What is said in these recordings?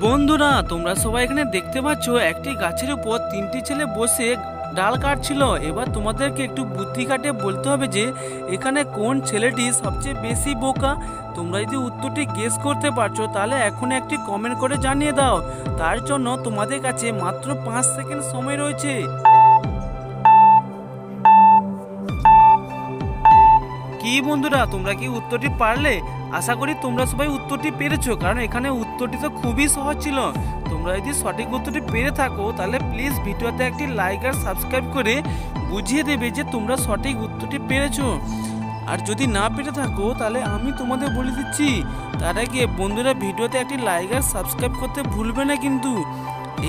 বন্ধুরা তোমরা সবাই এখানে দেখতে পাচ্ছ একটি গাছের উপর তিনটি ছেলে বসে ডাল কাটছিল। এবার তোমাদেরকে একটু বুদ্ধি খাটিয়ে বলতে হবে যে এখানে কোন ছেলেটি সবচেয়ে বেশি বোকা। তোমরা যদি উত্তরটি গেস করতে পারছো তাহলে এখন একটি কমেন্ট করে জানিয়ে দাও। তার জন্য তোমাদের কাছে মাত্র 5 সেকেন্ড সময় রয়েছে। কি বন্ধুরা তোমরা কি উত্তরটি পারলে? আশা করি তোমরা সবাই উত্তরটি পেরেছো, কারণ এখানে উত্তরটি তো খুবই সহজ ছিল। তোমরা যদি সঠিক উত্তরটি পেরে থাকো তাহলে প্লিজ ভিডিওতে একটি লাইক আর সাবস্ক্রাইব করে বুঝিয়ে দেবে যে তোমরা সঠিক উত্তরটি পেরেছো। আর যদি না পেরে থাকো তাহলে আমি তোমাদের বলে দিচ্ছি, তার আগে বন্ধুরা ভিডিওতে একটি লাইক আর সাবস্ক্রাইব করতে ভুলবে না কিন্তু।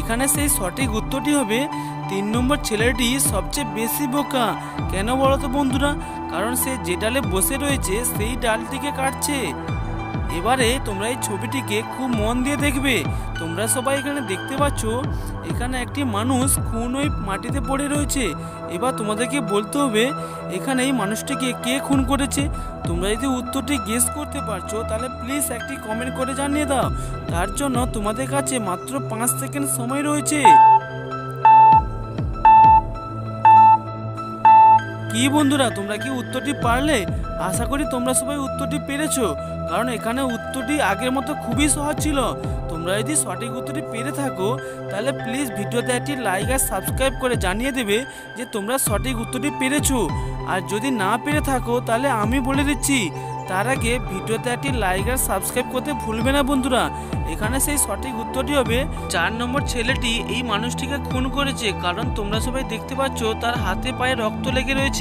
এখানে সেই সঠিক উত্তরটি হবে 3 নম্বর ছেলেটি সবচেয়ে বেশি বোকা। কেন বলো তো বন্ধুরা? কারণ সে যে ডালে বসে রয়েছে সেই ডালটিকে কাটছে। এবারে তোমরা এই ছবিটিকে খুব মন দিয়ে দেখবে। তোমরা সবাই এখানে দেখতে পাচ্ছ এখানে একটি মানুষ খুন হয়ে মাটিতে পড়ে রয়েছে। এবার তোমাদেরকে বলতে হবে এখানে এই মানুষটিকে কে খুন করেছে। তোমরা যদি উত্তরটি গেস করতে পারছো তাহলে প্লিজ একটি কমেন্ট করে জানিয়ে দাও। তার জন্য তোমাদের কাছে মাত্র 5 সেকেন্ড সময় রয়েছে। কি বন্ধুরা তোমরা কি উত্তরটি পারলে? আশা করি তোমরা সবাই উত্তরটি পেরেছো, কারণ এখানে উত্তরটি আগের মতো খুবই সহজ ছিল। তোমরা যদি সঠিক উত্তরটি পেরে থাকো তাহলে প্লিজ ভিডিওতে একটি লাইক আর সাবস্ক্রাইব করে জানিয়ে দেবে যে তোমরা সঠিক উত্তরটি পেরেছো। আর যদি না পেরে থাকো তাহলে আমি বলে দিচ্ছি, তার আগে ভিডিওতে একটি লাইক আর সাবস্ক্রাইব করতে ভুলবে না বন্ধুরা। এখানে সেই সঠিক উত্তরটি হবে 4 নম্বর ছেলেটি এই মানুষটিকে খুন করেছে, কারণ তোমরা সবাই দেখতে পাচ্ছ তার হাতে পায়ে রক্ত লেগে রয়েছে।